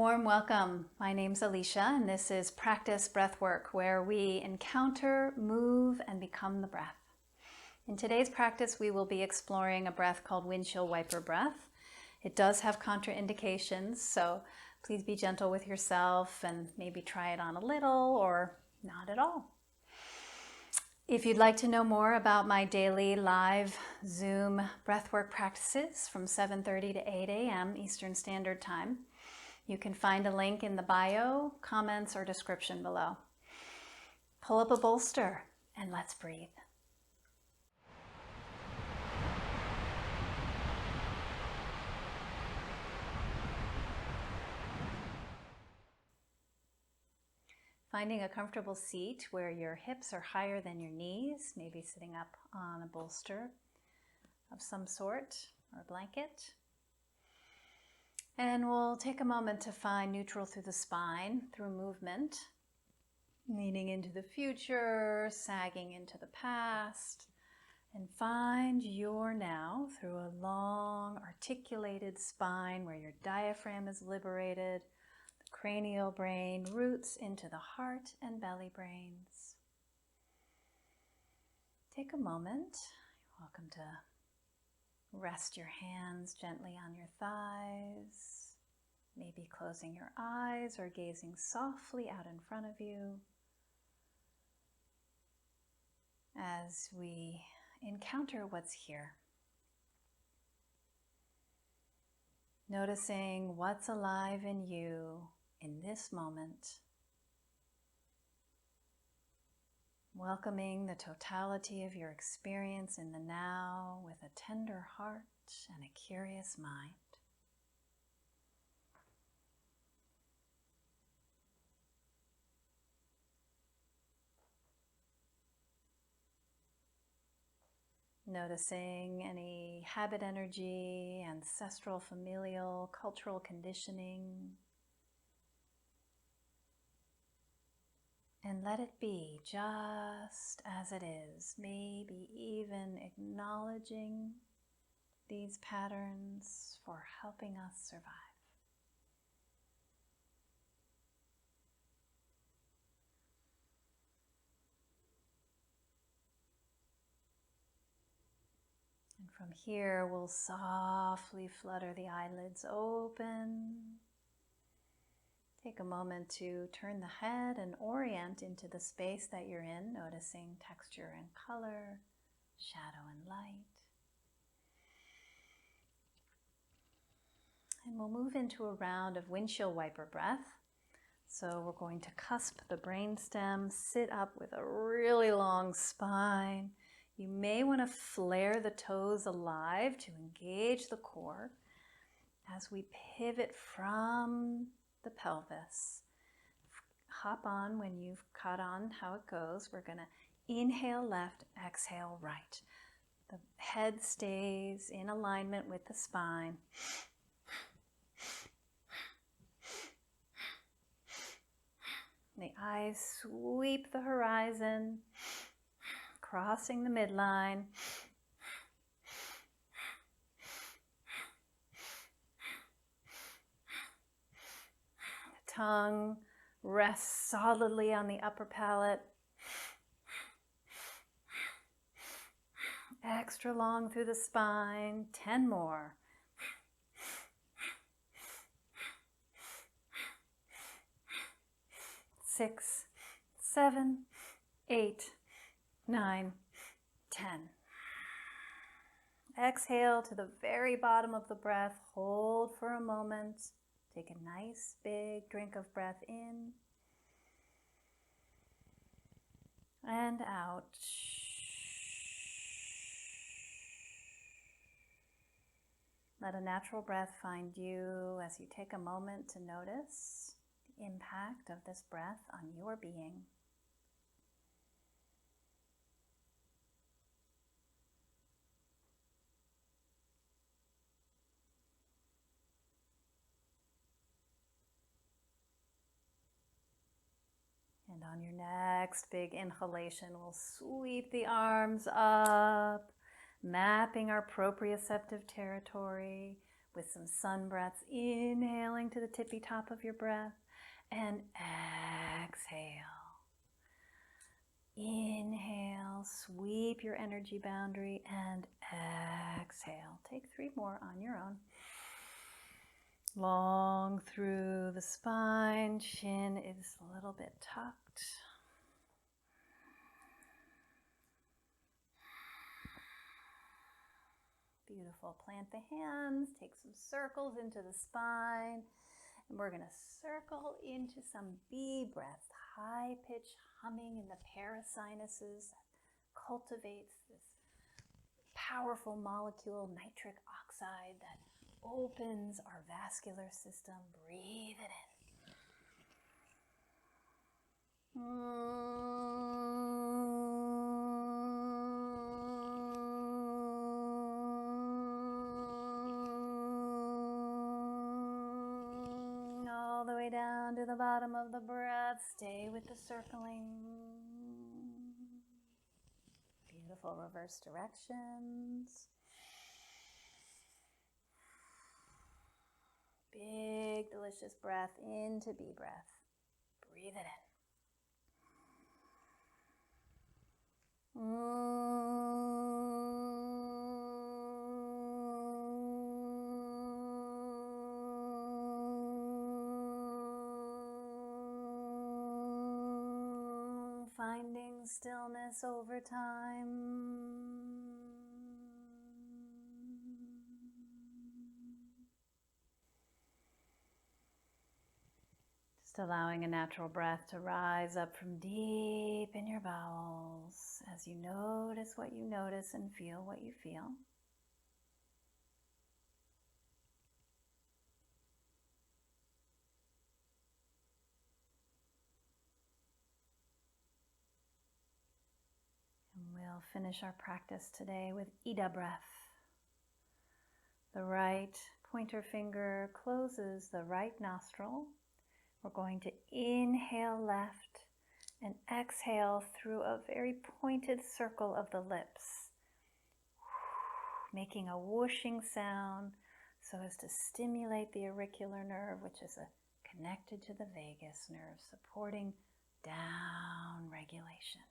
Warm welcome. My name's Alicia, and this is Practice Breathwork, where we encounter, move, and become the breath. In today's practice, we will be exploring a breath called windshield wiper breath. It does have contraindications, so please be gentle with yourself and maybe try it on a little or not at all. If you'd like to know more about my daily live Zoom breathwork practices from 7:30 to 8 a.m. Eastern Standard Time, you can find a link in the bio, comments, or description below. Pull up a bolster and let's breathe. Finding a comfortable seat where your hips are higher than your knees, maybe sitting up on a bolster of some sort or a blanket. And we'll take a moment to find neutral through the spine, through movement, leaning into the future, sagging into the past, and find your now through a long, articulated spine where your diaphragm is liberated, the cranial brain roots into the heart and belly brains. Take a moment. You're welcome to rest your hands gently on your thighs, maybe closing your eyes or gazing softly out in front of you as we encounter what's here. Noticing what's alive in you in this moment. Welcoming the totality of your experience in the now with a tender heart and a curious mind. Noticing any habit energy, ancestral, familial, cultural conditioning. And let it be just as it is, maybe even acknowledging these patterns for helping us survive. And from here, we'll softly flutter the eyelids open. Take a moment to turn the head and orient into the space that you're in, noticing texture and color, shadow and light. And we'll move into a round of windshield wiper breath. So we're going to cusp the brainstem, sit up with a really long spine. You may want to flare the toes alive to engage the core as we pivot from the pelvis. Hop on when you've caught on how it goes. We're going to inhale left, exhale right. The head stays in alignment with the spine. The eyes sweep the horizon, crossing the midline. The tongue rests solidly on the upper palate. Extra long through the spine. 10 more. Six, 7, 8, 9, 10. Exhale to the very bottom of the breath. Hold for a moment. Take a nice big drink of breath in and out. Let a natural breath find you as you take a moment to notice the impact of this breath on your being. And on your next big inhalation, we'll sweep the arms up, mapping our proprioceptive territory. with some sun breaths, inhaling to the tippy top of your breath and exhale. Inhale, sweep your energy boundary and exhale. Take 3 more on your own. Long through the spine, chin is a little bit tucked. Beautiful. Plant the hands, take some circles into the spine, and we're going to circle into some bee breath, high-pitched humming in the parasinuses that cultivates this powerful molecule, nitric oxide, that opens our vascular system. Breathe it in. All the way down to the bottom of the breath. Stay with the circling. Beautiful reverse directions. Big, delicious breath into bee breath. Breathe it in. Finding stillness over time. Just allowing a natural breath to rise up from deep in your bowels as you notice what you notice and feel what you feel. And we'll finish our practice today with Ida breath. The right pointer finger closes the right nostril. We're going to inhale left and exhale through a very pointed circle of the lips, making a whooshing sound so as to stimulate the auricular nerve, which is connected to the vagus nerve, supporting down regulation.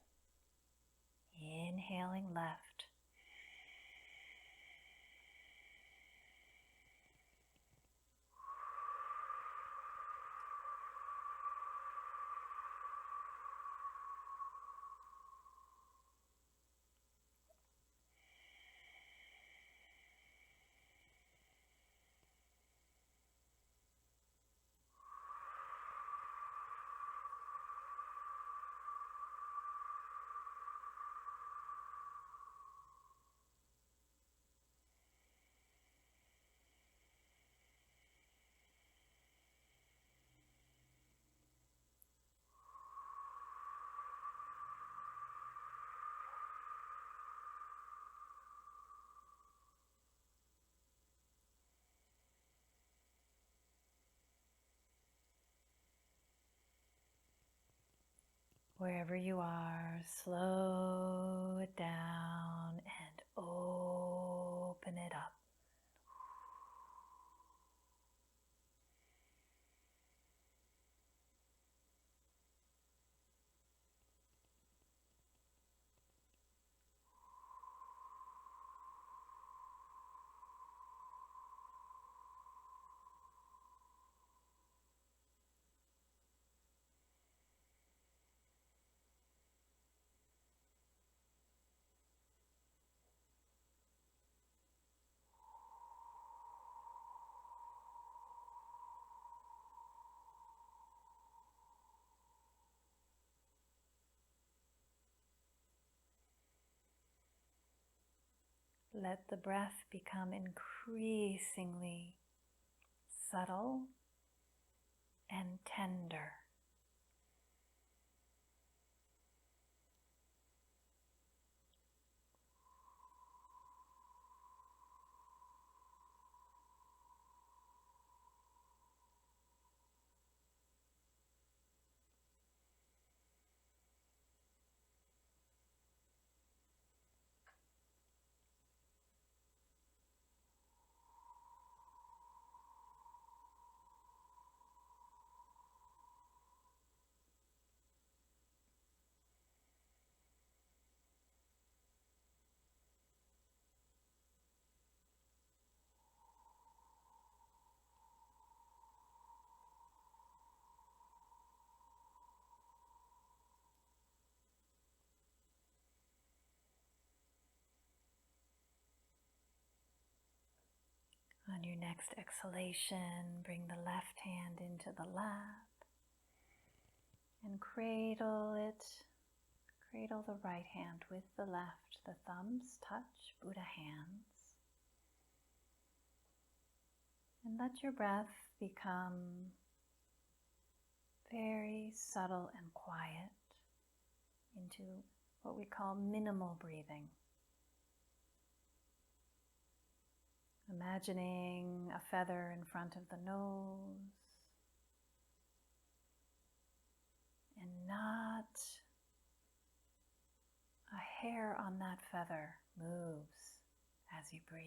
Inhaling left. Wherever you are, slow it down and open it up. Let the breath become increasingly subtle and tender. next exhalation, bring the left hand into the lap and cradle it. Cradle the right hand with the left. The thumbs touch Buddha hands. And let your breath become very subtle and quiet into what we call minimal breathing. Imagining a feather in front of the nose and not a hair on that feather moves as you breathe.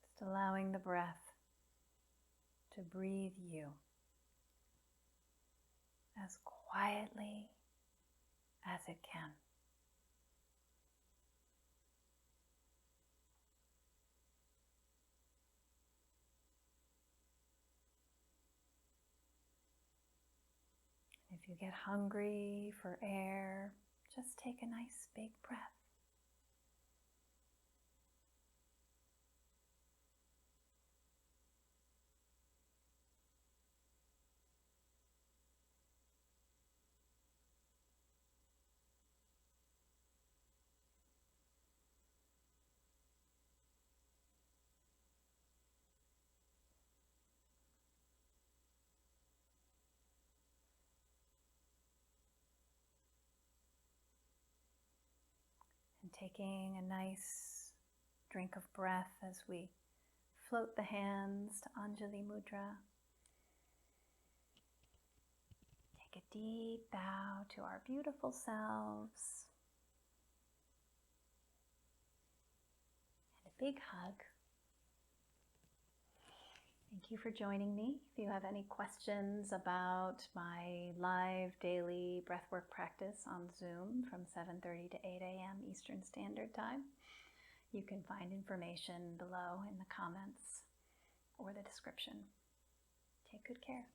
Just allowing the breath to breathe you as quietly as it can. If you get hungry for air, just take a nice big breath. And taking a nice drink of breath as we float the hands to Anjali Mudra. Take a deep bow to our beautiful selves. And a big hug. Thank you for joining me. If you have any questions about my live daily breathwork practice on Zoom from 7:30 to 8 a.m. Eastern Standard Time, you can find information below in the comments or the description. Take good care.